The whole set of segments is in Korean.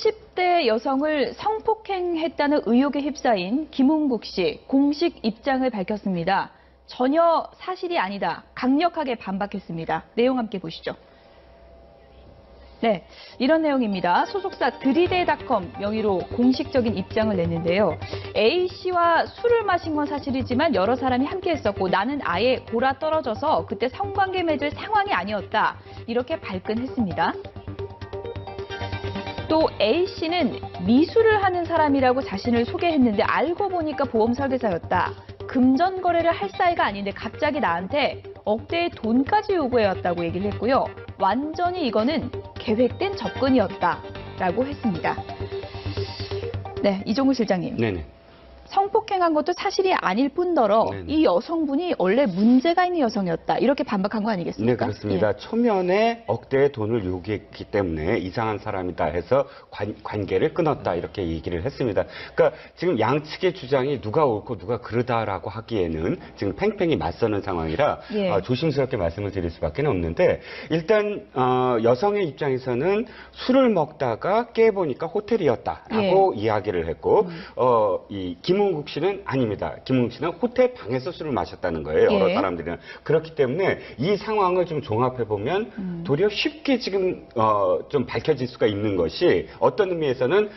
30대 여성을 성폭행했다는 의혹에 휩싸인 김웅국 씨 공식 입장을 밝혔습니다. 전혀 사실이 아니다. 강력하게 반박했습니다. 내용 함께 보시죠. 네, 이런 내용입니다. 소속사 드리데닷컴 명의로 공식적인 입장을 냈는데요. A씨와 술을 마신 건 사실이지만 여러 사람이 함께 했었고 나는 아예 골아 떨어져서 그때 성관계 맺을 상황이 아니었다. 이렇게 발끈했습니다. 또 A씨는 미술을 하는 사람이라고 자신을 소개했는데 알고 보니까 보험 설계사였다. 금전 거래를 할 사이가 아닌데 갑자기 나한테 억대의 돈까지 요구해왔다고 얘기를 했고요. 완전히 이거는 계획된 접근이었다라고 했습니다. 네, 이종우 실장님. 네네. 성폭행한 것도 사실이 아닐 뿐더러 네네. 이 여성분이 원래 문제가 있는 여성이었다. 이렇게 반박한 거 아니겠습니까? 네, 그렇습니다. 예. 초면에 억대의 돈을 요구했기 때문에 이상한 사람이다 해서 관계를 끊었다 이렇게 얘기를 했습니다. 그러니까 지금 양측의 주장이 누가 옳고 누가 그르다라고 하기에는 지금 팽팽히 맞서는 상황이라 예. 조심스럽게 말씀을 드릴 수밖에 없는데 일단 여성의 입장에서는 술을 먹다가 깨보니까 호텔이었다라고 이야기를 했고 이 김웅국 씨는 아닙니다. 김웅국 씨는 호텔 방에서 술을 마셨다는 거예요. 여러 사람들이랑. 그렇기 때문에 이 상황을 좀 종합해 보면 도리어 쉽게 지금 좀 밝혀질 수가 있는 것이 어떤 의미에서는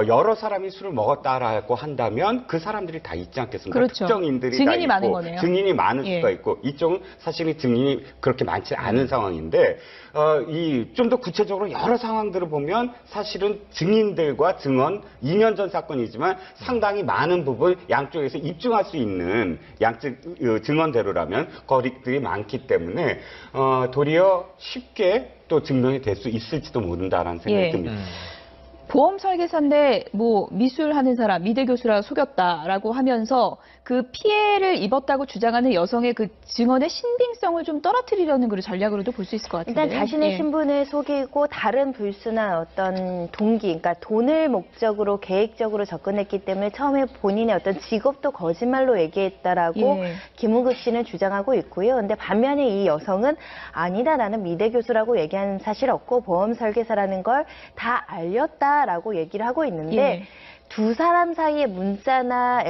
여러 사람이 술을 먹었다라고 한다면 그 사람들이 다 있지 않겠습니까? 그렇죠. 특정인들이 증인이 다 있고 많은 거네요. 증인이 많을 수가 있고 이쪽은 사실은 증인이 그렇게 많지 않은 상황인데 좀 더 구체적으로 여러 상황들을 보면 사실은 증인들과 증언 2년 전 사건이지만 상당히 많은 부분 양쪽에서 입증할 수 있는 양측 증언대로라면 거리들이 많기 때문에 도리어 쉽게 또 증명이 될 수 있을지도 모른다라는 생각이 듭니다. 보험 설계사인데 뭐 미술하는 사람, 미대 교수라 속였다라고 하면서 그 피해를 입었다고 주장하는 여성의 그 증언의 신빙성을 좀 떨어뜨리려는 그런 전략으로도 볼 수 있을 것 같은데요. 일단 자신의 신분을 속이고 다른 불순한 어떤 동기, 그러니까 돈을 목적으로 계획적으로 접근했기 때문에 처음에 본인의 어떤 직업도 거짓말로 얘기했다라고 김웅국 씨는 주장하고 있고요. 근데 반면에 이 여성은 아니다, 나는 미대 교수라고 얘기한 사실 없고 보험 설계사라는 걸 다 알렸다라고 얘기를 하고 있는데 두 사람 사이에 문자나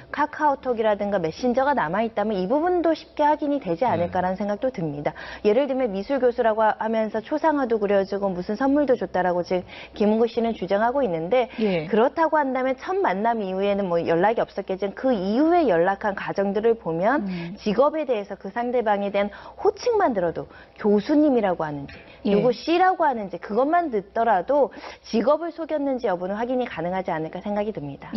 카카오톡이라든가 메신저가 남아있다면 이 부분도 쉽게 확인이 되지 않을까라는 생각도 듭니다. 예를 들면 미술 교수라고 하면서 초상화도 그려주고 무슨 선물도 줬다라고 지금 김웅국 씨는 주장하고 있는데 그렇다고 한다면 첫 만남 이후에는 뭐 연락이 없었겠지만 그 이후에 연락한 과정들을 보면 직업에 대해서 그 상대방에 대한 호칭만 들어도 교수님이라고 하는지 누구 씨라고 하는지 그것만 듣더라도 직업을 속였는지 여부는 확인이 가능하지 않을까 생각이 듭니다.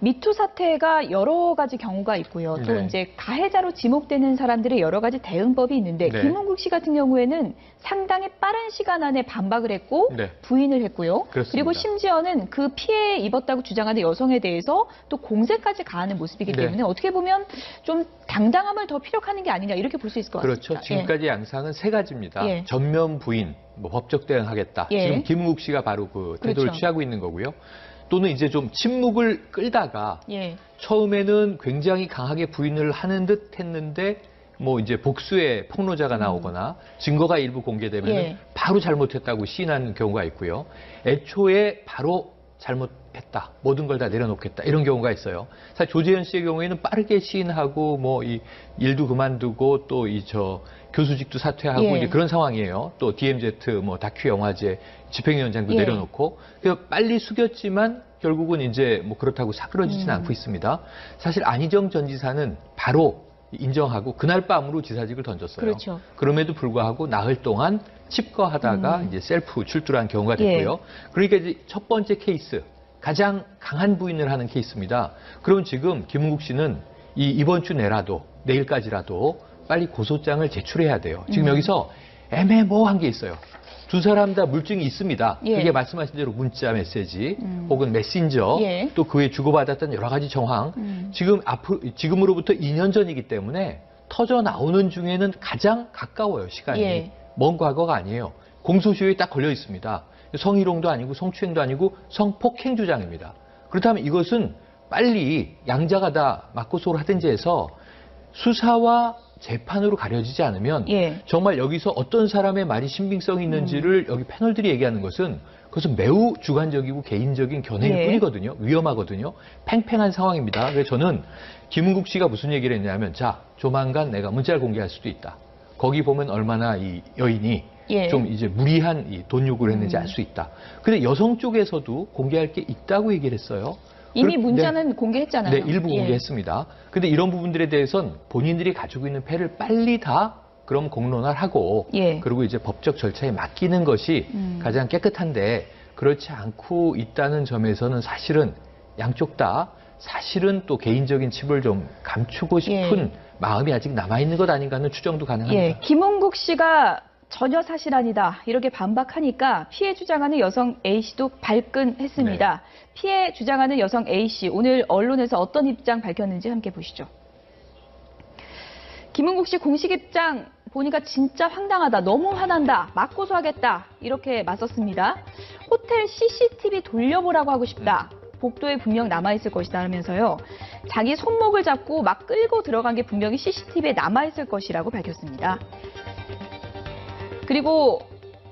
미투 사태가 여러 가지 경우가 있고요. 또 이제 가해자로 지목되는 사람들의 여러 가지 대응법이 있는데 김웅국 씨 같은 경우에는 상당히 빠른 시간 안에 반박을 했고 부인을 했고요. 그리고 심지어는 그 피해 입었다고 주장하는 여성에 대해서 또 공세까지 가하는 모습이기 때문에 어떻게 보면 좀 당당함을 더 피력하는 게 아니냐 이렇게 볼 수 있을 것 같습니다. 그렇죠. 지금까지 양상은 세 가지입니다. 전면 부인, 법적 대응하겠다. 지금 김웅국 씨가 바로 그 태도를 취하고 있는 거고요. 또는 이제 좀 침묵을 끌다가 처음에는 굉장히 강하게 부인을 하는 듯 했는데 뭐 이제 복수의 폭로자가 나오거나 증거가 일부 공개되면 바로 잘못했다고 시인하는 경우가 있고요. 애초에 바로 잘못했다. 모든 걸 다 내려놓겠다. 이런 경우가 있어요. 사실 조재현 씨의 경우에는 빠르게 시인하고 뭐 이 일도 그만두고 또 교수직도 사퇴하고 이제 그런 상황이에요. 또 DMZ 뭐 다큐 영화제 집행위원장도 내려놓고 그래서 빨리 숙였지만 결국은 이제 뭐 그렇다고 사그러지진 않고 있습니다. 사실 안희정 전 지사는 바로 인정하고 그날 밤으로 지사직을 던졌어요. 그럼에도 불구하고 나흘 동안 칩거하다가 이제 셀프 출두한 경우가 됐고요. 그러니까 이제 첫 번째 케이스 가장 강한 부인을 하는 케이스입니다. 그럼 지금 김웅국 씨는 이번 주 내라도 내일까지라도 빨리 고소장을 제출해야 돼요. 지금 여기서 애매모호한 게 있어요. 두 사람 다 물증이 있습니다. 그게 말씀하신 대로 문자 메시지 혹은 메신저 또 그 외에 주고받았던 여러 가지 정황 지금으로부터 2년 전이기 때문에 터져 나오는 중에는 가장 가까워요. 시간이. 먼 과거가 아니에요. 공소시효에 딱 걸려 있습니다. 성희롱도 아니고 성추행도 아니고 성폭행 주장입니다. 그렇다면 이것은 빨리 양자가 다 맞고소를 하든지 해서 수사와 재판으로 가려지지 않으면 정말 여기서 어떤 사람의 말이 신빙성이 있는지를 여기 패널들이 얘기하는 것은 그것은 매우 주관적이고 개인적인 견해일 예. 뿐이거든요. 위험하거든요. 팽팽한 상황입니다. 그래서 저는 김은국 씨가 무슨 얘기를 했냐면, 자, 조만간 내가 문자를 공개할 수도 있다. 거기 보면 얼마나 이 여인이 예. 좀 이제 무리한 이 돈 요구를 했는지 알 수 있다. 근데 여성 쪽에서도 공개할 게 있다고 얘기를 했어요. 이미 문자는 공개했잖아요. 네, 일부 공개했습니다. 근데 이런 부분들에 대해선 본인들이 가지고 있는 패를 빨리 다 그럼 공론화하고 그리고 이제 법적 절차에 맡기는 것이 가장 깨끗한데 그렇지 않고 있다는 점에서는 사실은 양쪽 다 사실은 또 개인적인 칩을 좀 감추고 싶은 마음이 아직 남아있는 것 아닌가 하는 추정도 가능합니다. 김은국 씨가 전혀 사실 아니다 이렇게 반박하니까 피해 주장하는 여성 A씨도 발끈했습니다. 피해 주장하는 여성 A씨 오늘 언론에서 어떤 입장 밝혔는지 함께 보시죠. 김은국 씨 공식 입장 보니까 진짜 황당하다. 너무 화난다. 맞고소하겠다. 이렇게 맞섰습니다. 호텔 CCTV 돌려보라고 하고 싶다. 복도에 분명 남아있을 것이다 하면서요. 자기 손목을 잡고 막 끌고 들어간 게 분명히 CCTV에 남아있을 것이라고 밝혔습니다. 그리고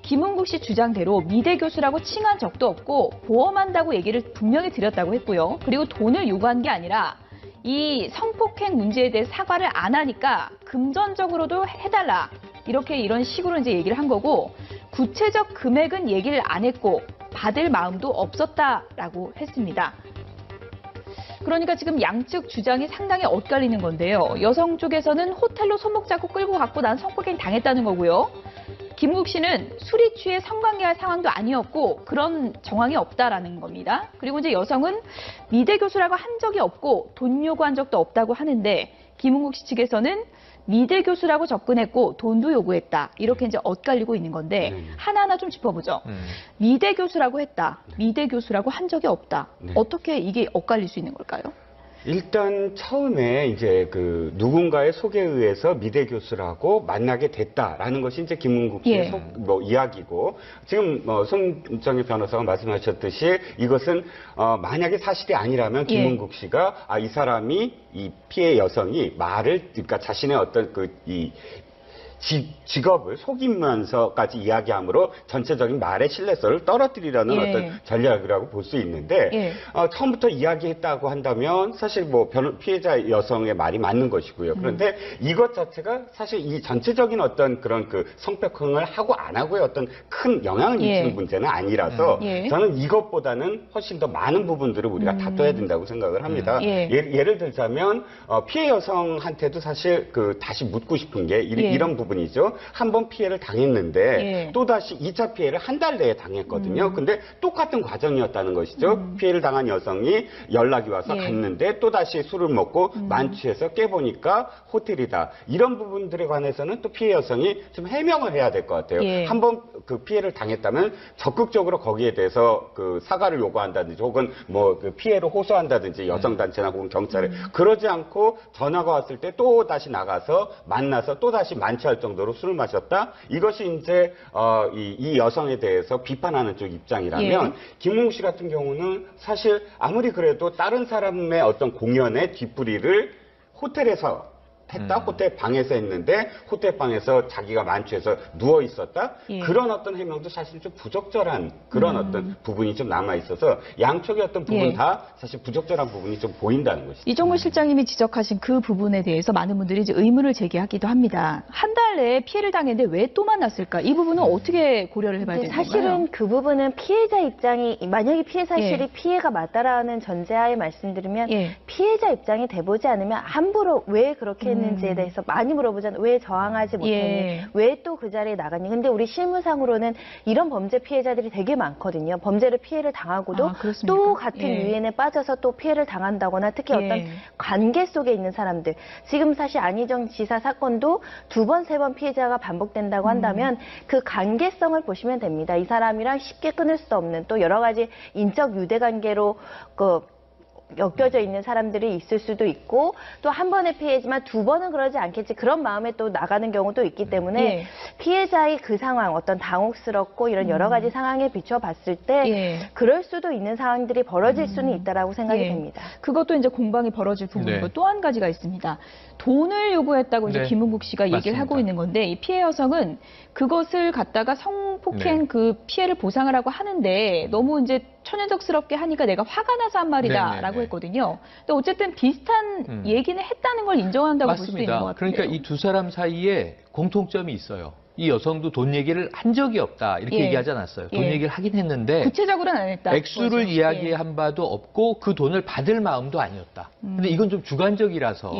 김은국 씨 주장대로 미대 교수라고 칭한 적도 없고 보험한다고 얘기를 분명히 드렸다고 했고요. 그리고 돈을 요구한 게 아니라 이 성폭행 문제에 대해 사과를 안 하니까 금전적으로도 해달라. 이런 식으로 이제 얘기를 한 거고 구체적 금액은 얘기를 안 했고 받을 마음도 없었다라고 했습니다. 그러니까 지금 양측 주장이 상당히 엇갈리는 건데요. 여성 쪽에서는 호텔로 손목 잡고 끌고 갔고 난 성폭행 당했다는 거고요. 김은국 씨는 술이 취해 성관계할 상황도 아니었고 그런 정황이 없다라는 겁니다. 그리고 이제 여성은 미대 교수라고 한 적이 없고 돈 요구한 적도 없다고 하는데 김은국 씨 측에서는 미대 교수라고 접근했고 돈도 요구했다. 이렇게 이제 엇갈리고 있는 건데 하나하나 좀 짚어보죠. 미대 교수라고 했다. 미대 교수라고 한 적이 없다. 어떻게 이게 엇갈릴 수 있는 걸까요? 일단 처음에 이제 그 누군가의 소개에 의해서 미대 교수라고 만나게 됐다라는 것이 이제 김은국 씨의 이야기고 지금 손정혜 변호사가 말씀하셨듯이 이것은 만약에 사실이 아니라면 김은국 씨가 이 사람이 이 피해 여성이 그러니까 자신의 어떤 직업을 속이면서까지 이야기함으로 전체적인 말의 신뢰성을 떨어뜨리려는 어떤 전략이라고 볼 수 있는데 처음부터 이야기했다고 한다면 사실 뭐 피해자 여성의 말이 맞는 것이고요. 그런데 이것 자체가 사실 이 전체적인 어떤 그런 그 성폭행을 하고 안 하고의 어떤 큰 영향을 미치는 문제는 아니라서 저는 이것보다는 훨씬 더 많은 부분들을 우리가 다퉈야 된다고 생각을 합니다. 예를 들자면 피해 여성한테도 사실 다시 묻고 싶은 게 이런 부분이죠. 한 번 피해를 당했는데 또다시 2차 피해를 한 달 내에 당했거든요. 근데 똑같은 과정이었다는 것이죠. 피해를 당한 여성이 연락이 와서 갔는데 또다시 술을 먹고 만취해서 깨보니까 호텔이다. 이런 부분들에 관해서는 또 피해 여성이 좀 해명을 해야 될 것 같아요. 한 번 그 피해를 당했다면 적극적으로 거기에 대해서 그 사과를 요구한다든지 혹은 뭐 그 피해를 호소한다든지 여성단체나 혹은 경찰에 그러지 않고 전화가 왔을 때 또 다시 나가서 만나서 또 다시 만취할 정도로 술을 마셨다. 이것이 이제 이 여성에 대해서 비판하는 쪽 입장이라면 김은국 씨 같은 경우는 사실 아무리 그래도 다른 사람의 어떤 공연의 뒷부리를 호텔에서 했다. 호텔 방에서 했는데 호텔 방에서 자기가 만취해서 누워 있었다. 그런 어떤 해명도 사실 좀 부적절한 그런 어떤 부분이 좀 남아 있어서 양쪽의 어떤 부분 다 사실 부적절한 부분이 좀 보인다는 것이죠. 이종무 실장님이 지적하신 그 부분에 대해서 많은 분들이 이제 의문을 제기하기도 합니다. 한 달 내에 피해를 당했는데 왜 또 만났을까? 이 부분은 어떻게 고려를 해봐야 되는 건가요? 사실은 그 부분은 피해자 입장이 만약에 피해 사실이 피해가 맞다라는 전제하에 말씀드리면 피해자 입장이 돼보지 않으면 함부로 왜 그렇게 했는지에 대해서 많이 물어보잖아요. 왜 저항하지 못했니? 왜 또 그 자리에 나갔니? 근데 우리 실무상으로는 이런 범죄 피해자들이 되게 많거든요. 범죄를 피해를 당하고도 또 같은 유인에 빠져서 또 피해를 당한다거나 특히 어떤 관계 속에 있는 사람들. 지금 사실 안희정 지사 사건도 2번, 3번 피해자가 반복된다고 한다면 그 관계성을 보시면 됩니다. 이 사람이랑 쉽게 끊을 수 없는 또 여러 가지 인적 유대 관계로 엮여져 있는 사람들이 있을 수도 있고 또 한 번의 피해지만 두 번은 그러지 않겠지 그런 마음에 또 나가는 경우도 있기 때문에 피해자의 그 상황 어떤 당혹스럽고 이런 여러 가지 상황에 비춰봤을 때 그럴 수도 있는 상황들이 벌어질 수는 있다라고 생각이 됩니다. 그것도 이제 공방이 벌어질 부분이고 또 한 가지가 있습니다. 돈을 요구했다고 이제 김은국 씨가 얘기를 맞습니다. 하고 있는 건데 이 피해 여성은 그것을 갖다가 성폭행 그 피해를 보상을 하고 하는데 너무 이제 천연덕스럽게 하니까 내가 화가 나서 한 말이다라고 했거든요. 근데 어쨌든 비슷한 얘기는 했다는 걸 인정한다고 볼 수 있는 것 같아요. 그러니까 이 두 사람 사이에 공통점이 있어요. 이 여성도 돈 얘기를 한 적이 없다 이렇게 얘기하지 않았어요. 돈 얘기를 하긴 했는데 구체적으로는 안 했다. 액수를 이야기한 바도 없고 그 돈을 받을 마음도 아니었다. 근데 이건 좀 주관적이라서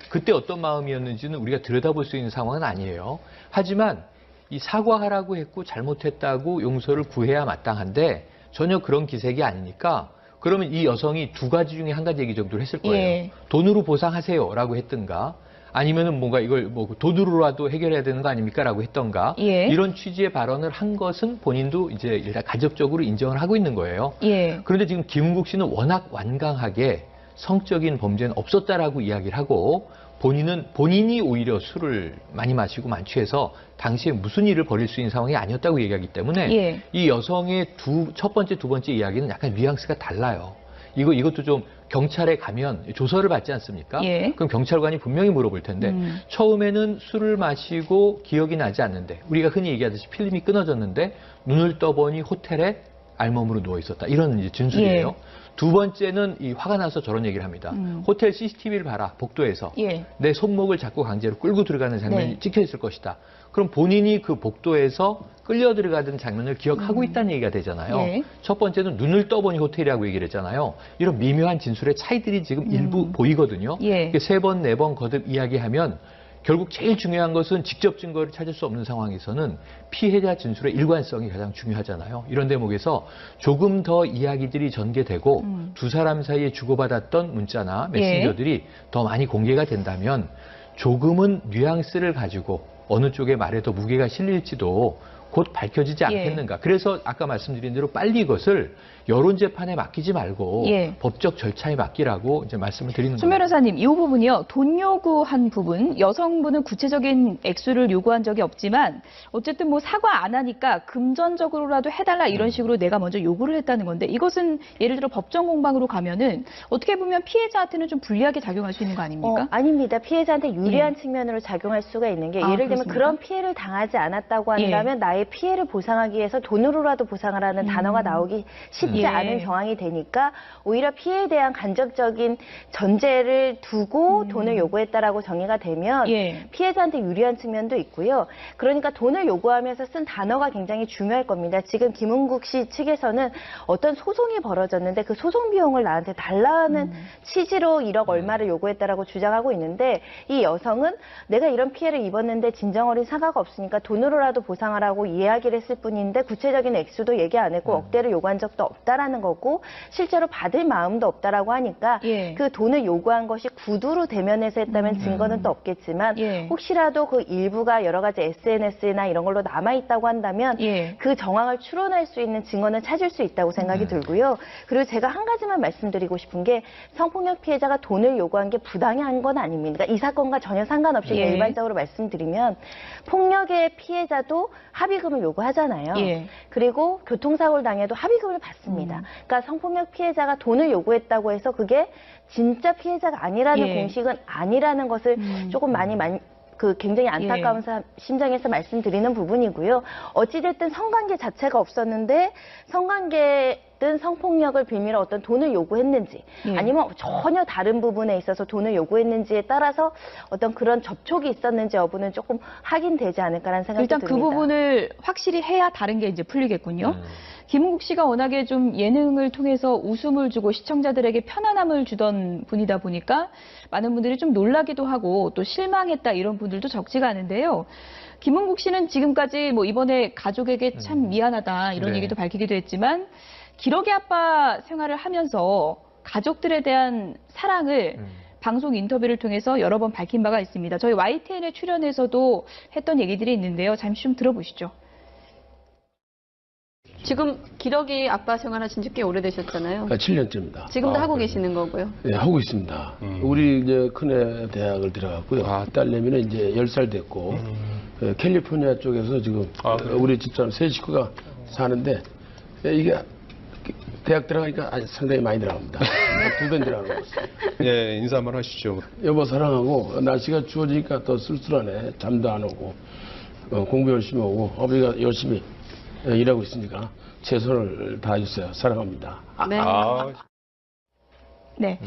그때 어떤 마음이었는지는 우리가 들여다볼 수 있는 상황은 아니에요. 하지만 이 사과하라고 했고 잘못했다고 용서를 구해야 마땅한데 전혀 그런 기색이 아니니까 그러면 이 여성이 두 가지 중에 한 가지 얘기 정도를 했을 거예요. 돈으로 보상하세요라고 했든가 아니면은 뭔가 이걸 뭐 돈으로라도 해결해야 되는 거 아닙니까라고 했던가 이런 취지의 발언을 한 것은 본인도 이제 일단 간접적으로 인정을 하고 있는 거예요. 그런데 지금 김은국 씨는 워낙 완강하게 성적인 범죄는 없었다라고 이야기를 하고 본인이 오히려 술을 많이 마시고 만취해서 당시에 무슨 일을 벌일 수 있는 상황이 아니었다고 얘기하기 때문에 이 여성의 첫 번째, 두 번째 이야기는 약간 뉘앙스가 달라요. 이것도 좀 경찰에 가면 조서를 받지 않습니까? 그럼 경찰관이 분명히 물어볼 텐데 처음에는 술을 마시고 기억이 나지 않는데 우리가 흔히 얘기하듯이 필름이 끊어졌는데 눈을 떠보니 호텔에 알몸으로 누워 있었다. 이런 이제 진술이에요. 두 번째는 이 화가 나서 저런 얘기를 합니다. 호텔 CCTV를 봐라. 복도에서 내 손목을 잡고 강제로 끌고 들어가는 장면이 찍혀 있을 것이다. 그럼 본인이 그 복도에서 끌려 들어가던 장면을 기억하고 있다는 얘기가 되잖아요. 첫 번째는 눈을 떠보니 호텔이라고 얘기를 했잖아요. 이런 미묘한 진술의 차이들이 지금 일부 보이거든요. 세 번, 네 번 거듭 이야기하면 결국 제일 중요한 것은 직접 증거를 찾을 수 없는 상황에서는 피해자 진술의 일관성이 가장 중요하잖아요. 이런 대목에서 조금 더 이야기들이 전개되고 두 사람 사이에 주고받았던 문자나 메신저들이 더 많이 공개가 된다면 조금은 뉘앙스를 가지고 어느 쪽의 말에 더 무게가 실릴지도 곧 밝혀지지 않겠는가. 그래서 아까 말씀드린 대로 빨리 이것을 여론재판에 맡기지 말고 법적 절차에 맡기라고 이제 말씀을 드리는 거예요. 손 변호사님, 이 부분이요. 돈 요구한 부분, 여성분은 구체적인 액수를 요구한 적이 없지만 어쨌든 뭐 사과 안 하니까 금전적으로라도 해달라 이런 식으로 내가 먼저 요구를 했다는 건데 이것은 예를 들어 법정 공방으로 가면은 어떻게 보면 피해자한테는 좀 불리하게 작용할 수 있는 거 아닙니까? 아닙니다. 피해자한테 유리한 측면으로 작용할 수가 있는 게 예를 들면 그런 피해를 당하지 않았다고 한다면 나의 피해를 보상하기 위해서 돈으로라도 보상하라는 단어가 나오기 쉽지 않은 상황이 되니까 오히려 피해에 대한 간접적인 전제를 두고 돈을 요구했다라고 정의가 되면 피해자한테 유리한 측면도 있고요. 그러니까 돈을 요구하면서 쓴 단어가 굉장히 중요할 겁니다. 지금 김은국 씨 측에서는 어떤 소송이 벌어졌는데 그 소송 비용을 나한테 달라는 취지로 1억 얼마를 요구했다라고 주장하고 있는데 이 여성은 내가 이런 피해를 입었는데 진정어린 사과가 없으니까 돈으로라도 보상하라고 이야기를 했을 뿐인데 구체적인 액수도 얘기 안 했고 억대를 요구한 적도 없다라는 거고 실제로 받을 마음도 없다라고 하니까 그 돈을 요구한 것이 구두로 대면해서 했다면 증거는 또 없겠지만 혹시라도 그 일부가 여러 가지 SNS나 이런 걸로 남아있다고 한다면 그 정황을 추론할 수 있는 증거는 찾을 수 있다고 생각이 들고요. 그리고 제가 한 가지만 말씀드리고 싶은 게 성폭력 피해자가 돈을 요구한 게 부당한 건 아닙니다. 이 사건과 전혀 상관없이 일반적으로 말씀드리면 폭력의 피해자도 합의금을 요구하잖아요. 그리고 교통사고를 당해도 합의금을 받습니다. 그러니까 성폭력 피해자가 돈을 요구했다고 해서 그게 진짜 피해자가 아니라는 공식은 아니라는 것을 조금 많이 굉장히 안타까운 심정에서 말씀드리는 부분이고요. 어찌됐든 성관계 자체가 없었는데 성관계든 성폭력을 빌미로 어떤 돈을 요구했는지 아니면 전혀 다른 부분에 있어서 돈을 요구했는지에 따라서 어떤 그런 접촉이 있었는지 여부는 조금 확인되지 않을까라는 생각이 듭니다. 일단 그 부분을 확실히 해야 다른 게 이제 풀리겠군요. 김은국 씨가 워낙에 좀 예능을 통해서 웃음을 주고 시청자들에게 편안함을 주던 분이다 보니까 많은 분들이 좀 놀라기도 하고 또 실망했다 이런 분들도 적지가 않은데요. 김은국 씨는 지금까지 뭐 이번에 가족에게 참 미안하다 이런 얘기도 밝히기도 했지만 기러기 아빠 생활을 하면서 가족들에 대한 사랑을 방송 인터뷰를 통해서 여러 번 밝힌 바가 있습니다. 저희 YTN에 출연해서도 했던 얘기들이 있는데요. 잠시 좀 들어보시죠. 지금 기러기 아빠 생활하신 지 꽤 오래되셨잖아요. 7년째입니다. 지금도 하고 계시는 거고요. 네, 하고 있습니다. 우리 이제 큰애 대학을 들어갔고요. 딸내미는 이제 10살 됐고, 캘리포니아 쪽에서 지금 우리 집사람 세 식구가 사는데, 이게 대학 들어가니까 아주 상당히 많이 들어갑니다. 2배 들어가는 것 같습니다. 예, 인사 한번 하시죠. 여보 사랑하고, 날씨가 추워지니까 더 쓸쓸하네. 잠도 안 오고, 공부 열심히 하고, 어머니가 열심히 일하고 있으니까 최선을 다해주세요. 사랑합니다. 네. 네.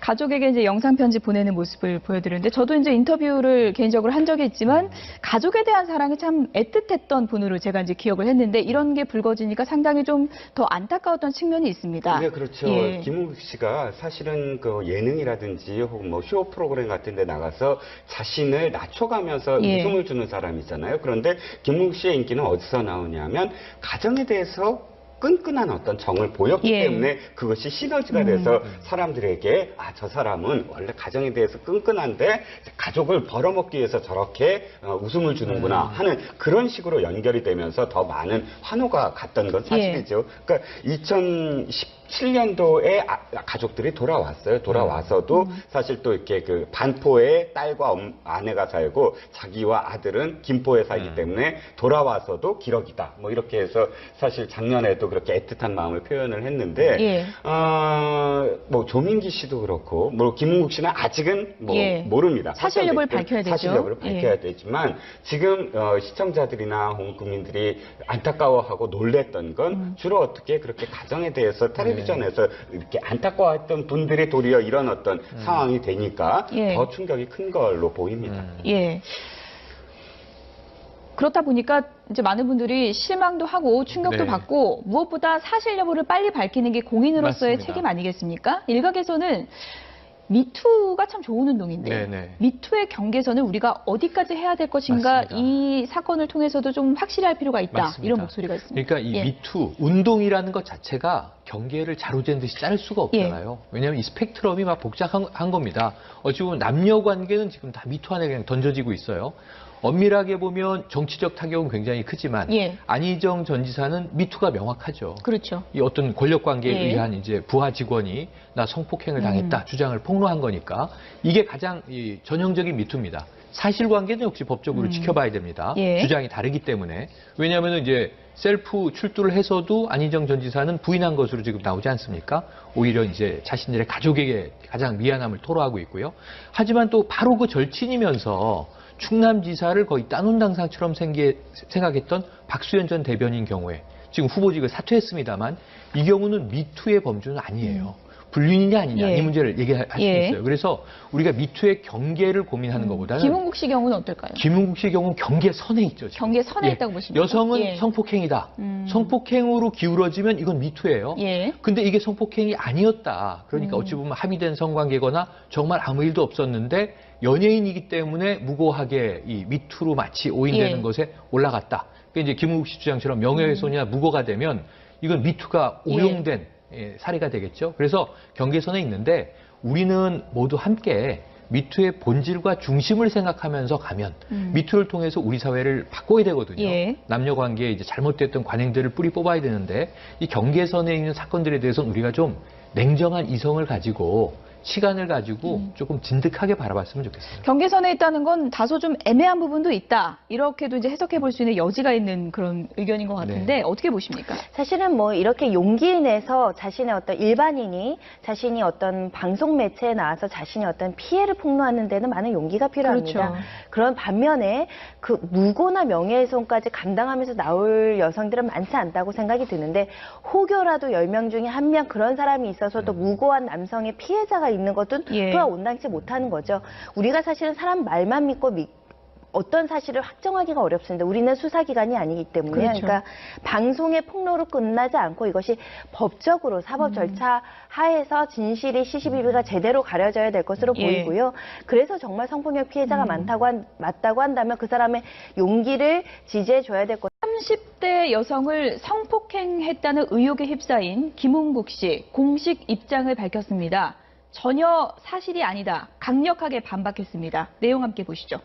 가족에게 이제 영상 편지 보내는 모습을 보여드렸는데 저도 이제 인터뷰를 개인적으로 한 적이 있지만 가족에 대한 사랑이 참 애틋했던 분으로 제가 이제 기억을 했는데 이런 게 불거지니까 상당히 좀 더 안타까웠던 측면이 있습니다. 네, 그렇죠. 예. 김은국 씨가 사실은 그 예능이라든지 혹은 뭐 쇼 프로그램 같은 데 나가서 자신을 낮춰가면서 예. 웃음을 주는 사람이잖아요. 그런데 김은국 씨의 인기는 어디서 나오냐면 가정에 대해서 끈끈한 어떤 정을 보였기 예. 때문에 그것이 시너지가 돼서 사람들에게 저 사람은 원래 가정에 대해서 끈끈한데 가족을 벌어먹기 위해서 저렇게 웃음을 주는구나 하는 그런 식으로 연결이 되면서 더 많은 환호가 갔던 건 사실이죠. 그러니까 2017년도에 가족들이 돌아왔어요. 돌아와서도 사실 또 이렇게 그 반포에 딸과 아내가 살고 자기와 아들은 김포에 살기 때문에 돌아와서도 기러기다. 뭐 이렇게 해서 사실 작년에도 그렇게 애틋한 마음을 표현을 했는데, 예. 뭐 조민기 씨도 그렇고, 뭐 김은국 씨는 아직은 뭐 예. 모릅니다. 사실 여부를 밝혀야 되죠. 사실 여부를 밝혀야 되지만 지금 시청자들이나 홍 국민들이 안타까워하고 놀랬던 건 주로 어떻게 그렇게 가정에 대해서 텔레비전에서 이렇게 안타까워했던 분들이 도리어 이런 어떤 상황이 되니까 더 충격이 큰 걸로 보입니다. 예. 그렇다 보니까 이제 많은 분들이 실망도 하고 충격도 네. 받고 무엇보다 사실 여부를 빨리 밝히는 게 공인으로서의 맞습니다. 책임 아니겠습니까? 일각에서는 미투가 참 좋은 운동인데 네네. 미투의 경계선을 우리가 어디까지 해야 될 것인가 맞습니다. 이 사건을 통해서도 좀 확실할 필요가 있다. 맞습니다. 이런 목소리가 있습니다. 그러니까 이 미투 운동이라는 것 자체가 경계를 자로잰 듯이 자를 수가 없잖아요. 왜냐하면 이 스펙트럼이 막 복잡한 겁니다. 어찌 보면 남녀 관계는 지금 다 미투 안에 그냥 던져지고 있어요. 엄밀하게 보면 정치적 타격은 굉장히 크지만 안희정 전 지사는 미투가 명확하죠. 그렇죠. 이 어떤 권력 관계에 의한 이제 부하 직원이 나 성폭행을 당했다 주장을 폭로한 거니까 이게 가장 이 전형적인 미투입니다. 사실관계는 역시 법적으로 지켜봐야 됩니다. 주장이 다르기 때문에. 왜냐하면 이제 셀프 출두를 해서도 안희정 전 지사는 부인한 것으로 지금 나오지 않습니까? 오히려 이제 자신들의 가족에게 가장 미안함을 토로하고 있고요. 하지만 또 바로 그 절친이면서 충남지사를 거의 따놓은 생각했던 박수현 전 대변인 경우에 지금 후보직을 사퇴했습니다만 이 경우는 미투의 범주는 아니에요. 불륜이냐 아니냐 이 문제를 얘기할 수 있어요. 그래서 우리가 미투의 경계를 고민하는 것보다는 김은국 씨 경우는 어떨까요? 김은국 씨 경우는 경계선에 있죠. 지금. 경계선에 있다고 보십니까? 여성은 성폭행이다. 성폭행으로 기울어지면 이건 미투예요. 근데 이게 성폭행이 아니었다. 그러니까 어찌 보면 합의된 성관계거나 정말 아무 일도 없었는데 연예인이기 때문에 무고하게 이 미투로 마치 오인되는 것에 올라갔다. 그러니까 이제 김은국 씨 주장처럼 명예훼손이나 무고가 되면 이건 미투가 오용된 사례가 되겠죠. 그래서 경계선에 있는데 우리는 모두 함께 미투의 본질과 중심을 생각하면서 가면 미투를 통해서 우리 사회를 바꿔야 되거든요. 남녀 관계에 이제 잘못됐던 관행들을 뿌리 뽑아야 되는데 이 경계선에 있는 사건들에 대해서는 우리가 좀 냉정한 이성을 가지고 시간을 가지고 조금 진득하게 바라봤으면 좋겠어요. 경계선에 있다는 건 다소 좀 애매한 부분도 있다. 이렇게도 이제 해석해 볼 수 있는 여지가 있는 그런 의견인 것 같은데 어떻게 보십니까? 사실은 뭐 이렇게 용기 내서 자신의 어떤 일반인이 자신이 어떤 방송 매체에 나와서 자신이 어떤 피해를 폭로하는 데는 많은 용기가 필요합니다. 그런 반면에 그 무고나 명예훼손까지 감당하면서 나올 여성들은 많지 않다고 생각이 드는데 혹여라도 10명 중에 1명 그런 사람이 있어서도 무고한 남성의 피해자가 있는 것은 또한 온당치 못하는 거죠. 우리가 사실은 사람 말만 믿고 어떤 사실을 확정하기가 어렵습니다. 우리는 수사기관이 아니기 때문에. 그러니까 방송의 폭로로 끝나지 않고 이것이 법적으로 사법 절차 하에서 진실이 시시비비가 제대로 가려져야 될 것으로 보이고요. 그래서 정말 성폭력 피해자가 맞다고 한다면 그 사람의 용기를 지지해줘야 될 것. 30대 여성을 성폭행했다는 의혹에 휩싸인 김은국 씨 공식 입장을 밝혔습니다. 전혀 사실이 아니다. 강력하게 반박했습니다. 내용 함께 보시죠.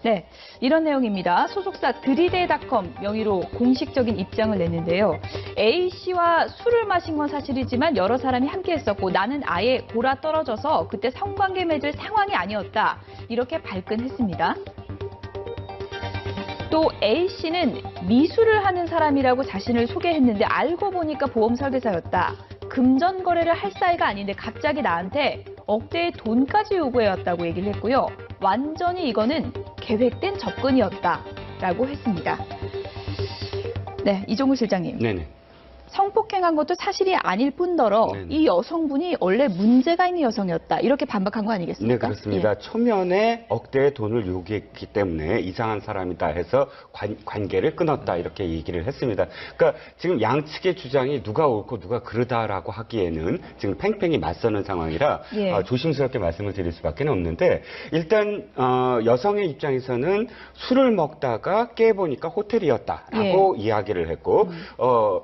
네, 이런 내용입니다. 소속사 드리데닷컴 명의로 공식적인 입장을 냈는데요. A씨와 술을 마신 건 사실이지만 여러 사람이 함께 했었고 나는 아예 골아 떨어져서 그때 성관계 맺을 상황이 아니었다. 이렇게 발끈했습니다. 또 A씨는 미술을 하는 사람이라고 자신을 소개했는데 알고 보니까 보험 설계사였다. 금전 거래를 할 사이가 아닌데 갑자기 나한테 억대의 돈까지 요구해왔다고 얘기를 했고요. 완전히 이거는 계획된 접근이었다라고 했습니다. 네, 이종우 실장님. 네네. 성폭행한 것도 사실이 아닐 뿐더러 네네. 이 여성분이 원래 문제가 있는 여성이었다. 이렇게 반박한 거 아니겠습니까? 네, 그렇습니다. 예. 초면에 억대의 돈을 요구했기 때문에 이상한 사람이다 해서 관계를 끊었다 이렇게 얘기를 했습니다. 그러니까 지금 양측의 주장이 누가 옳고 누가 그르다라고 하기에는 지금 팽팽히 맞서는 상황이라 예. 조심스럽게 말씀을 드릴 수밖에 없는데 일단 여성의 입장에서는 술을 먹다가 깨보니까 호텔이었다라고 이야기를 했고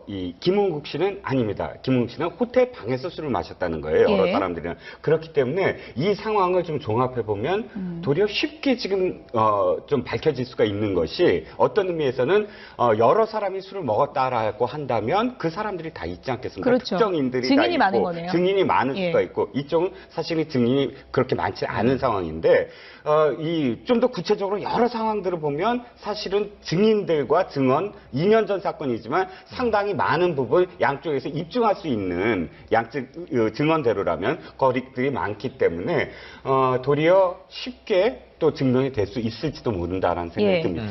이 김은국 씨는 아닙니다. 김은국 씨는 호텔 방에서 술을 마셨다는 거예요. 여러 사람들이랑. 그렇기 때문에 이 상황을 좀 종합해 보면 도리어 쉽게 지금 좀 밝혀질 수가 있는 것이 어떤 의미에서는 여러 사람이 술을 먹었다라고 한다면 그 사람들이 다 있지 않겠습니까? 그렇죠. 특정인들이 증인이 다 있고 많은 거네요. 증인이 많을 예. 수가 있고 이쪽은 사실은 증인이 그렇게 많지 않은 상황인데 좀 더 구체적으로 여러 상황들을 보면 사실은 증인들과 증언 2년 전 사건이지만 상당히 많은 부분 양쪽에서 입증할 수 있는 양측 증언대로라면 거리들이 많기 때문에 도리어 쉽게 또 증명이 될 수 있을지도 모른다라는 생각이 듭니다.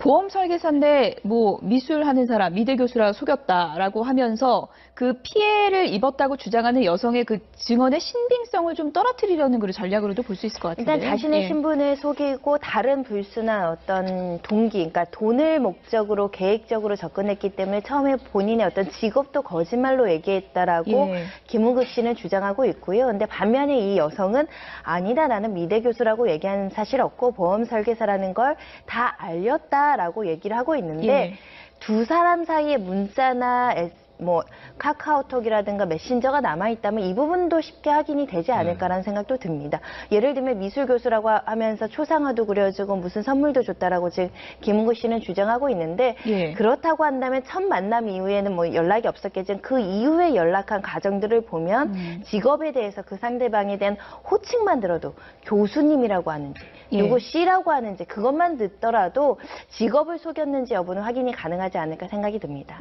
보험 설계사인데 뭐 미술하는 사람, 미대 교수라 속였다라고 하면서 그 피해를 입었다고 주장하는 여성의 그 증언의 신빙성을 좀 떨어뜨리려는 그런 전략으로도 볼 수 있을 것 같은데요. 일단 자신의 신분을 속이고 다른 불순한 어떤 동기, 그러니까 돈을 목적으로 계획적으로 접근했기 때문에 처음에 본인의 어떤 직업도 거짓말로 얘기했다라고 김은국 씨는 주장하고 있고요. 근데 반면에 이 여성은 아니다, 나는 미대 교수라고 얘기하는 사실 없고 보험 설계사라는 걸 다 알렸다라고 얘기를 하고 있는데 두 사람 사이에 문자나 카카오톡이라든가 메신저가 남아있다면 이 부분도 쉽게 확인이 되지 않을까라는 생각도 듭니다. 예를 들면 미술 교수라고 하면서 초상화도 그려주고 무슨 선물도 줬다라고 지금 김은국 씨는 주장하고 있는데 그렇다고 한다면 첫 만남 이후에는 뭐 연락이 없었겠지만 그 이후에 연락한 과정들을 보면 직업에 대해서 그 상대방에 대한 호칭만 들어도 교수님이라고 하는지 누구 씨라고 하는지 그것만 듣더라도 직업을 속였는지 여부는 확인이 가능하지 않을까 생각이 듭니다.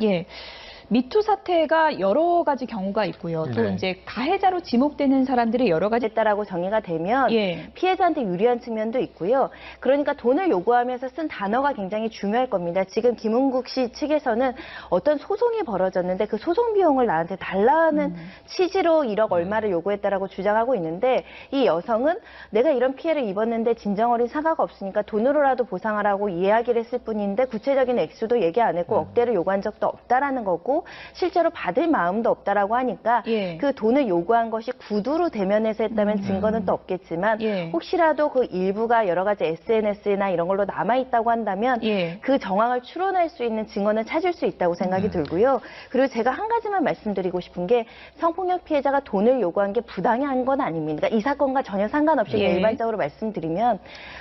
미투 사태가 여러 가지 경우가 있고요. 또 이제 가해자로 지목되는 사람들이 여러 가지 했다라고 정의가 되면 피해자한테 유리한 측면도 있고요. 그러니까 돈을 요구하면서 쓴 단어가 굉장히 중요할 겁니다. 지금 김은국 씨 측에서는 어떤 소송이 벌어졌는데 그 소송 비용을 나한테 달라는 취지로 1억 얼마를 요구했다라고 주장하고 있는데 이 여성은 내가 이런 피해를 입었는데 진정어린 사과가 없으니까 돈으로라도 보상하라고 이야기를 했을 뿐인데 구체적인 액수도 얘기 안 했고 억대를 요구한 적도 없다라는 거고 실제로 받을 마음도 없다라고 하니까 그 돈을 요구한 것이 구두로 대면해서 했다면 증거는 또 없겠지만 혹시라도 그 일부가 여러 가지 SNS나 이런 걸로 남아있다고 한다면 그 정황을 추론할 수 있는 증거는 찾을 수 있다고 생각이 들고요. 그리고 제가 한 가지만 말씀드리고 싶은 게 성폭력 피해자가 돈을 요구한 게 부당한 건 아닙니다. 이 사건과 전혀 상관없이 일반적으로 말씀드리면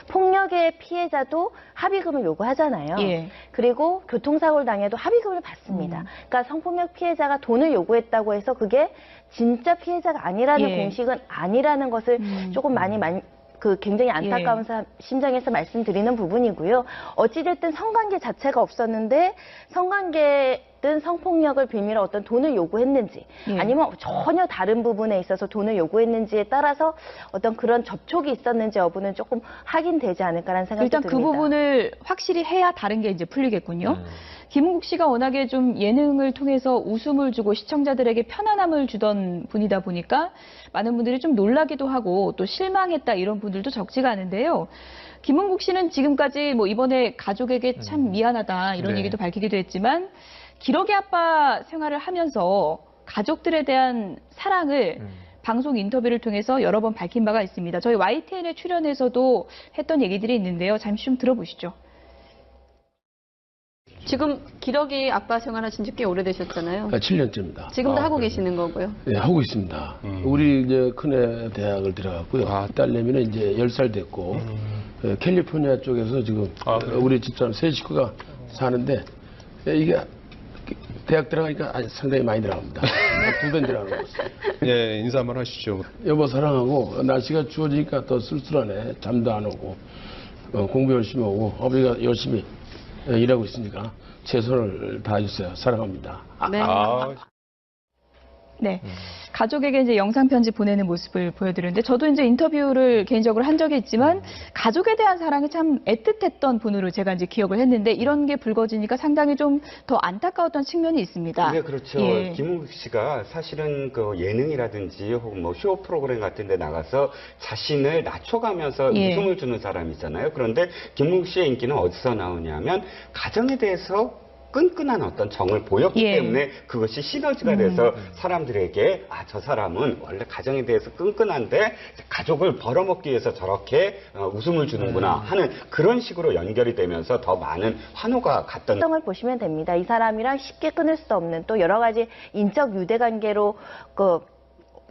폭력의 피해자도 합의금을 요구하잖아요. 그리고 교통사고를 당해도 합의금을 받습니다. 그러니까 성폭력 피해자가 돈을 요구했다고 해서 그게 진짜 피해자가 아니라는 공식은 아니라는 것을 조금 많이 굉장히 안타까운 심정에서 말씀드리는 부분이고요. 어찌됐든 성관계 자체가 없었는데 성관계든 성폭력을 빌미로 어떤 돈을 요구했는지 아니면 전혀 다른 부분에 있어서 돈을 요구했는지에 따라서 어떤 그런 접촉이 있었는지 여부는 조금 확인되지 않을까라는 생각이 듭니다. 일단 그 부분을 확실히 해야 다른 게 이제 풀리겠군요. 김은국 씨가 워낙에 좀 예능을 통해서 웃음을 주고 시청자들에게 편안함을 주던 분이다 보니까 많은 분들이 좀 놀라기도 하고 또 실망했다 이런 분들도 적지가 않은데요. 김은국 씨는 지금까지 뭐 이번에 가족에게 참 미안하다 이런 얘기도 밝히기도 했지만 기러기 아빠 생활을 하면서 가족들에 대한 사랑을 방송 인터뷰를 통해서 여러 번 밝힌 바가 있습니다. 저희 YTN에 출연해서도 했던 얘기들이 있는데요. 잠시 좀 들어보시죠. 지금 기러기 아빠 생활하신 지 꽤 오래되셨잖아요. 7년째입니다. 지금도 하고 계시는 거고요. 네, 하고 있습니다. 우리 이제 큰애 대학을 들어갔고요. 딸내미는 이제 10살 됐고, 캘리포니아 쪽에서 지금 우리 집사람 세 식구가 사는데 이게 대학 들어가니까 상당히 많이 들어갑니다. 2배 들어가는 것 같습니다. 예, 인사 한번 하시죠. 여보 사랑하고 날씨가 추워지니까 더 쓸쓸하네. 잠도 안 오고 공부 열심히 하고 어머니가 열심히 일하고 있으니까 최선을 다해주세요. 사랑합니다. 네. 네. 가족에게 이제 영상 편지 보내는 모습을 보여드렸는데 저도 이제 인터뷰를 개인적으로 한 적이 있지만 가족에 대한 사랑이 참 애틋했던 분으로 제가 이제 기억을 했는데 이런 게 불거지니까 상당히 좀 더 안타까웠던 측면이 있습니다. 네, 그렇죠. 예. 김은국 씨가 사실은 그 예능이라든지 혹은 뭐 쇼 프로그램 같은 데 나가서 자신을 낮춰가면서 예. 웃음을 주는 사람이잖아요. 그런데 김은국 씨의 인기는 어디서 나오냐면 가정에 대해서 끈끈한 어떤 정을 보였기 예. 때문에 그것이 시너지가 돼서 사람들에게 저 사람은 원래 가정에 대해서 끈끈한데 가족을 벌어먹기 위해서 저렇게 웃음을 주는구나 하는 그런 식으로 연결이 되면서 더 많은 환호가 갔던 을 보시면 됩니다. 이 사람이랑 쉽게 끊을 수 없는 또 여러 가지 인적 유대관계로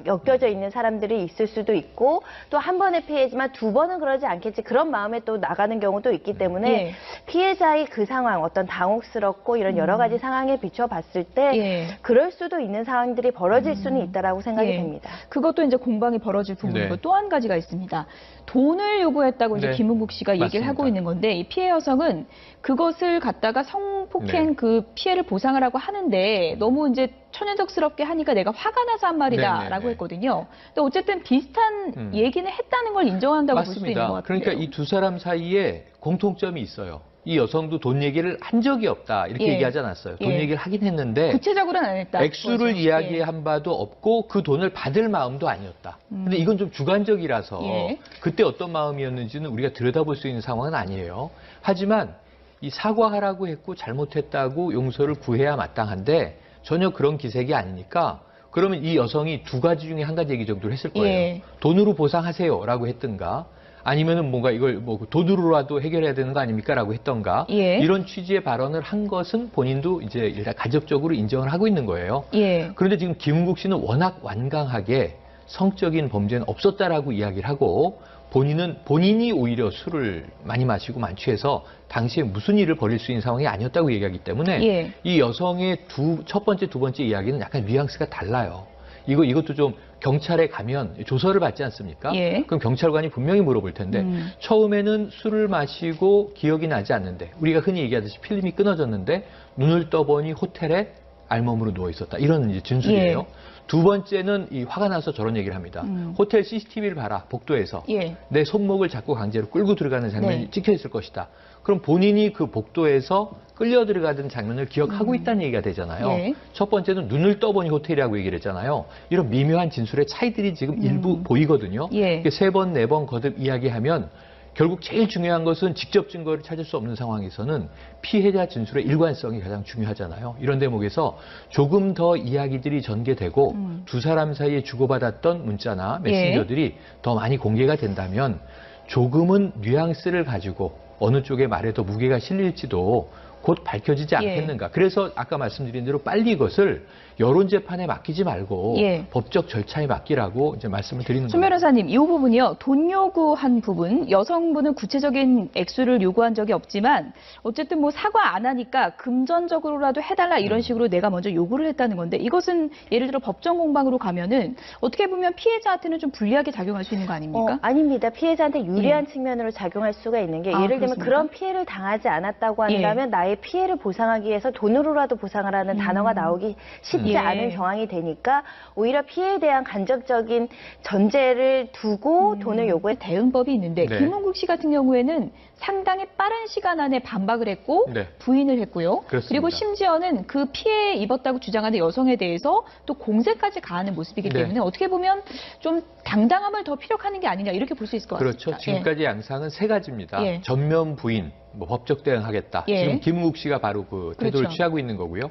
엮여져 있는 사람들이 있을 수도 있고 또 한 번의 피해지만 두 번은 그러지 않겠지 그런 마음에 또 나가는 경우도 있기 때문에 예. 피해자의 그 상황 어떤 당혹스럽고 이런 여러 가지 상황에 비춰봤을 때 예. 그럴 수도 있는 상황들이 벌어질 수는 있다라고 생각이 예. 됩니다. 그것도 이제 공방이 벌어질 부분이고 네. 또 한 가지가 있습니다. 돈을 요구했다고 이제 네. 김은국 씨가 얘기를 맞습니다. 하고 있는 건데 이 피해 여성은 그것을 갖다가 성폭행 네. 그 피해를 보상을 하고 하는데 너무 이제 천연덕스럽게 하니까 내가 화가 나서 한 말이다라고 네네네. 했거든요. 근데 어쨌든 비슷한 얘기는 했다는 걸 인정한다고 볼 수도 있는 것 맞습니다. 같아요. 그러니까 이 두 사람 사이에 공통점이 있어요. 이 여성도 돈 얘기를 한 적이 없다 이렇게 예. 얘기하지 않았어요. 돈 예. 얘기를 하긴 했는데 구체적으로는 안 했다. 액수를 그거죠. 이야기한 바도 없고 그 돈을 받을 마음도 아니었다. 근데 이건 좀 주관적이라서 예. 그때 어떤 마음이었는지는 우리가 들여다볼 수 있는 상황은 아니에요. 하지만 이 사과하라고 했고 잘못했다고 용서를 구해야 마땅한데 전혀 그런 기색이 아니니까 그러면 이 여성이 두 가지 중에 한 가지 얘기 정도를 했을 거예요. 예. 돈으로 보상하세요라고 했든가 아니면은 뭔가 이걸 뭐 돈으로라도 해결해야 되는 거 아닙니까라고 했던가 예. 이런 취지의 발언을 한 것은 본인도 이제 일단 가족적으로 인정을 하고 있는 거예요. 예. 그런데 지금 김은국 씨는 워낙 완강하게 성적인 범죄는 없었다라고 이야기를 하고 본인이 오히려 술을 많이 마시고 만취해서 당시에 무슨 일을 벌일 수 있는 상황이 아니었다고 얘기하기 때문에 예. 이 여성의 첫 번째, 두 번째 이야기는 약간 뉘앙스가 달라요. 이것도 좀 경찰에 가면 조서를 받지 않습니까? 예. 그럼 경찰관이 분명히 물어볼 텐데 처음에는 술을 마시고 기억이 나지 않는데 우리가 흔히 얘기하듯이 필름이 끊어졌는데 눈을 떠보니 호텔에 알몸으로 누워 있었다. 이런 이제 진술이에요. 예. 두 번째는 이 화가 나서 저런 얘기를 합니다. 호텔 CCTV를 봐라. 복도에서 예. 내 손목을 잡고 강제로 끌고 들어가는 장면이 네. 찍혀 있을 것이다. 그럼 본인이 그 복도에서 끌려 들어가던 장면을 기억하고 있다는 얘기가 되잖아요. 예. 첫 번째는 눈을 떠보니 호텔이라고 얘기를 했잖아요. 이런 미묘한 진술의 차이들이 지금 일부 보이거든요. 예. 세 번, 네 번 거듭 이야기하면 결국 제일 중요한 것은 직접 증거를 찾을 수 없는 상황에서는 피해자 진술의 일관성이 가장 중요하잖아요. 이런 대목에서 조금 더 이야기들이 전개되고 두 사람 사이에 주고받았던 문자나 메신저들이 더 많이 공개가 된다면 조금은 뉘앙스를 가지고 어느 쪽의 말에 더 무게가 실릴지도 곧 밝혀지지 않겠는가. 그래서 아까 말씀드린 대로 빨리 이것을 여론 재판에 맡기지 말고 법적 절차에 맡기라고 이제 말씀을 드리는 손 거예요. 변호사님, 이 부분이요. 돈 요구한 부분, 여성분은 구체적인 액수를 요구한 적이 없지만 어쨌든 뭐 사과 안 하니까 금전적으로라도 해달라 이런 식으로 내가 먼저 요구를 했다는 건데 이것은 예를 들어 법정 공방으로 가면은 어떻게 보면 피해자한테는 좀 불리하게 작용할 수 있는 거 아닙니까? 아닙니다. 피해자한테 유리한 측면으로 작용할 수가 있는 게 예를 들면 그렇습니까? 그런 피해를 당하지 않았다고 한다면 나의 피해를 보상하기 위해서 돈으로라도 보상하라는 단어가 나오기 쉽지 않은 상황이 되니까 오히려 피해에 대한 간접적인 전제를 두고 돈을 요구해 대응법이 있는데 김은국 씨 같은 경우에는 상당히 빠른 시간 안에 반박을 했고 부인을 했고요. 그렇습니다. 그리고 심지어는 그 피해 입었다고 주장하는 여성에 대해서 또 공세까지 가하는 모습이기 때문에 어떻게 보면 좀 당당함을 더 피력하는 게 아니냐 이렇게 볼 수 있을 것 같습니다. 그렇죠. 지금까지 양상은 세 가지입니다. 전면 부인, 법적 대응하겠다. 지금 김은국 씨가 바로 그 태도를 취하고 있는 거고요.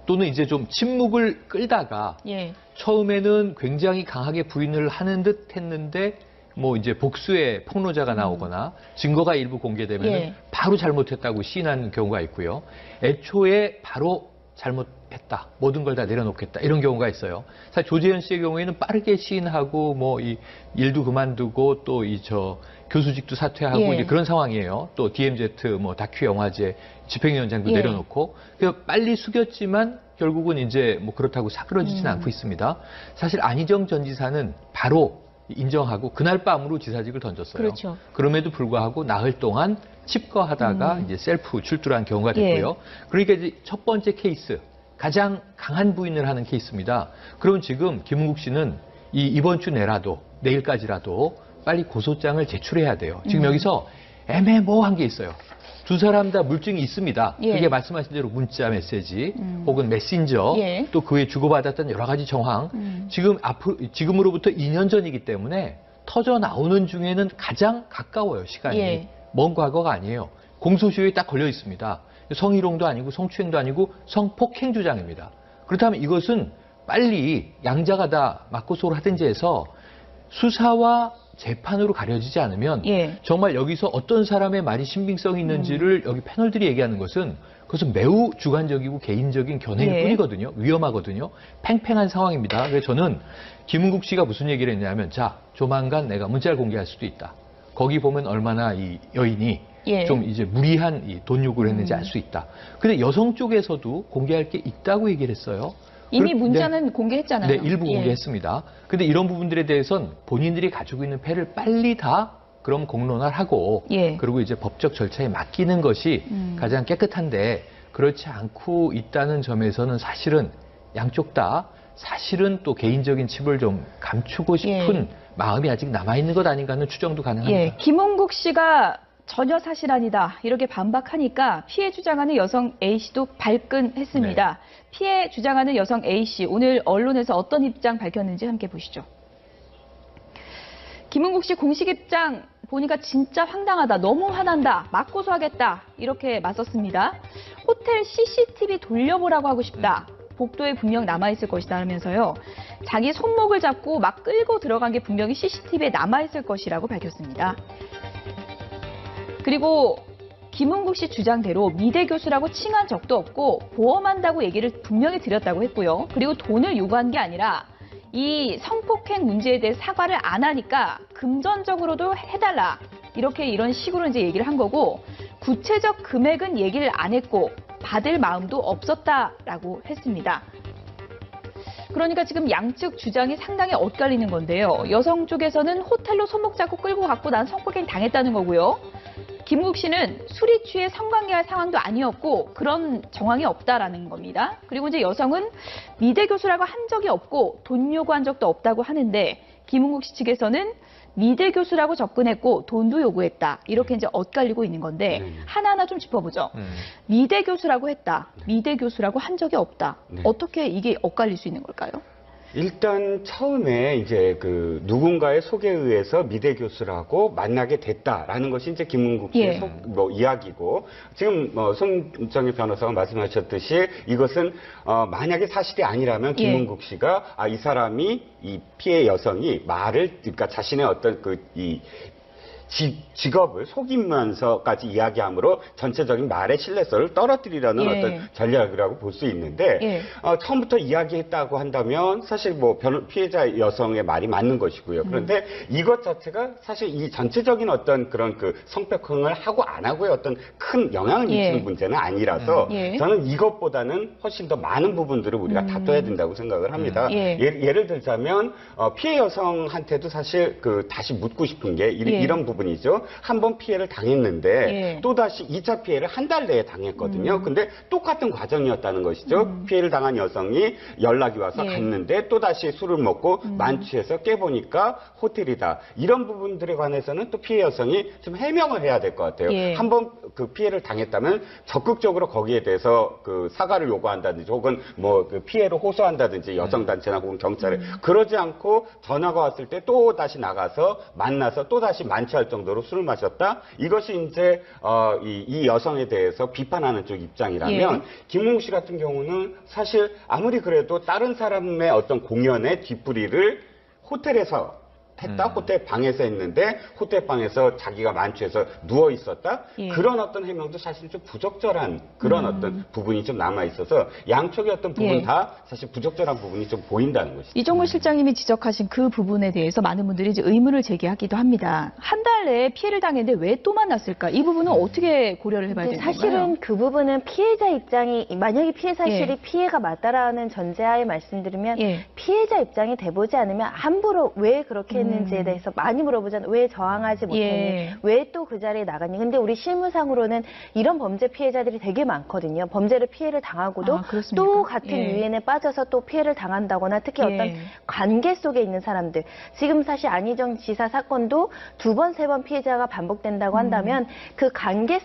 또는 이제 좀 침묵을 끌다가 처음에는 굉장히 강하게 부인을 하는 듯 했는데 뭐 이제 복수의 폭로자가 나오거나 증거가 일부 공개되면 바로 잘못했다고 시인하는 경우가 있고요. 애초에 바로 잘못했다. 모든 걸 다 내려놓겠다. 이런 경우가 있어요. 사실 조재현 씨의 경우에는 빠르게 시인하고 뭐 이 일도 그만두고 또 이 교수직도 사퇴하고 예. 이제 그런 상황이에요. 또 DMZ 뭐 다큐 영화제 집행위원장도 예. 내려놓고 그래서 빨리 숙였지만 결국은 이제 뭐 그렇다고 사그러지지는 않고 있습니다. 사실 안희정 전 지사는 바로 인정하고 그날 밤으로 지사직을 던졌어요. 그렇죠. 그럼에도 불구하고 나흘 동안 칩거하다가 이제 셀프 출두한 경우가 됐고요. 예. 그러니까 이제 첫 번째 케이스 가장 강한 부인을 하는 케이스입니다. 그럼 지금 김은국 씨는 이번 주 내라도 내일까지라도 빨리 고소장을 제출해야 돼요. 지금 여기서 애매모호한 게 있어요. 두 사람 다 물증이 있습니다. 예. 그게 말씀하신 대로 문자 메시지 혹은 메신저 예. 또 그 외에 주고받았던 여러 가지 정황 지금으로부터 2년 전이기 때문에 터져 나오는 중에는 가장 가까워요. 시간이. 예. 먼 과거가 아니에요. 공소시효에 딱 걸려 있습니다. 성희롱도 아니고 성추행도 아니고 성폭행 주장입니다. 그렇다면 이것은 빨리 양자가 다 맞고소를 하든지 해서 수사와 재판으로 가려지지 않으면 예. 정말 여기서 어떤 사람의 말이 신빙성이 있는지를 여기 패널들이 얘기하는 것은 그것은 매우 주관적이고 개인적인 견해일 예. 뿐이거든요. 위험하거든요. 팽팽한 상황입니다. 그래서 저는 김은국 씨가 무슨 얘기를 했냐면 자, 조만간 내가 문자를 공개할 수도 있다. 거기 보면 얼마나 이 여인이 예. 좀 이제 무리한 이 돈 요구를 했는지 알 수 있다. 근데 여성 쪽에서도 공개할 게 있다고 얘기를 했어요. 이미 문자는 공개했잖아요. 네, 일부 예. 공개했습니다. 근데 이런 부분들에 대해서는 본인들이 가지고 있는 패를 빨리 다 그럼 공론화하고 예. 그리고 이제 법적 절차에 맡기는 것이 가장 깨끗한데 그렇지 않고 있다는 점에서는 사실은 양쪽 다 사실은 또 개인적인 칩을 좀 감추고 싶은 예. 마음이 아직 남아있는 것 아닌가 하는 추정도 가능합니다. 예, 김은국 씨가 전혀 사실 아니다 이렇게 반박하니까 피해 주장하는 여성 A씨도 발끈했습니다. 네. 피해 주장하는 여성 A씨 오늘 언론에서 어떤 입장 밝혔는지 함께 보시죠. 김은국 씨 공식 입장 보니까 진짜 황당하다. 너무 화난다. 맞고소하겠다. 이렇게 맞섰습니다. 호텔 CCTV 돌려보라고 하고 싶다. 복도에 분명 남아있을 것이다 하면서요. 자기 손목을 잡고 막 끌고 들어간 게 분명히 CCTV에 남아있을 것이라고 밝혔습니다. 그리고 김은국 씨 주장대로 미대 교수라고 칭한 적도 없고 보험한다고 얘기를 분명히 드렸다고 했고요. 그리고 돈을 요구한 게 아니라 이 성폭행 문제에 대해 사과를 안 하니까 금전적으로도 해달라. 이런 식으로 이제 얘기를 한 거고 구체적 금액은 얘기를 안 했고 받을 마음도 없었다라고 했습니다. 그러니까 지금 양측 주장이 상당히 엇갈리는 건데요. 여성 쪽에서는 호텔로 손목 잡고 끌고 갔고 난 성폭행 당했다는 거고요. 김은국 씨는 술이 취해 성관계할 상황도 아니었고 그런 정황이 없다라는 겁니다. 그리고 이제 여성은 미대 교수라고 한 적이 없고 돈 요구한 적도 없다고 하는데 김은국 씨 측에서는 미대 교수라고 접근했고 돈도 요구했다. 이렇게 이제 엇갈리고 있는 건데 하나하나 좀 짚어보죠. 미대 교수라고 했다. 미대 교수라고 한 적이 없다. 네. 어떻게 이게 엇갈릴 수 있는 걸까요? 일단 처음에 이제 그 누군가의 소개에 의해서 미대 교수라고 만나게 됐다라는 것이 이제 김은국 씨의 예. 이야기고 지금 송정희 변호사가 말씀하셨듯이 이것은 만약에 사실이 아니라면 김은국 씨가 이 사람이 이 피해 여성이 그러니까 자신의 어떤 직업을 속이면서까지 이야기함으로 전체적인 말의 신뢰성을 떨어뜨리려는 어떤 전략이라고 볼 수 있는데 처음부터 이야기했다고 한다면 사실 피해자 여성의 말이 맞는 것이고요. 그런데 이것 자체가 사실 이 전체적인 어떤 그런 그 성폭행을 하고 안 하고의 어떤 큰 영향을 미치는 문제는 아니라서 저는 이것보다는 훨씬 더 많은 부분들을 우리가 다퉈야 된다고 생각을 합니다. 예를 들자면 피해 여성한테도 사실 다시 묻고 싶은 게 이런 부분이죠. 한 번 피해를 당했는데 또다시 2차 피해를 한 달 내에 당했거든요. 근데 똑같은 과정이었다는 것이죠. 피해를 당한 여성이 연락이 와서 갔는데 또다시 술을 먹고 만취해서 깨보니까 호텔이다. 이런 부분들에 관해서는 또 피해 여성이 좀 해명을 해야 될 것 같아요. 한 번 그 피해를 당했다면 적극적으로 거기에 대해서 그 사과를 요구한다든지 혹은 그 피해를 호소한다든지 여성단체나 혹은 경찰에 그러지 않고 전화가 왔을 때 또 다시 나가서 만나서 또 다시 만취할 정도로 술을 마셨다. 이것이 이제 이 여성에 대해서 비판하는 쪽 입장이라면 김은국 씨 같은 경우는 사실 아무리 그래도 다른 사람의 어떤 공연의 뒷부리를 호텔에서 했다. 호텔 방에서 했는데 호텔 방에서 자기가 만취해서 누워 있었다. 예. 그런 어떤 해명도 사실 좀 부적절한 그런 어떤 부분이 좀 남아 있어서 양쪽의 어떤 부분 다 사실 부적절한 부분이 좀 보인다는 것이죠. 이종걸 실장님이 지적하신 그 부분에 대해서 많은 분들이 이제 의문을 제기하기도 합니다. 한 달 내에 피해를 당했는데 왜 또 만났을까? 이 부분은 어떻게 고려를 해봐야 되는 건가요? 사실은 그 부분은 피해자 입장이 만약에 피해 사실이 피해가 맞다라는 전제하에 말씀드리면 피해자 입장이 돼보지 않으면 함부로 왜 그렇게 했는지에 대해서 많이 물어보잖아요. 왜 저항하지 못했니? 왜 또 그 자리에 나갔니? 근데 우리 실무상으로는 이런 범죄 피해자들이 되게 많거든요. 범죄를 피해를 당하고도 또 같은 유인에 빠져서 또 피해를 당한다거나 특히 어떤 관계 속에 있는 사람들. 지금 사실 안희정 지사 사건도 2번, 3번 피해자가 반복된다고 한다면 그 관계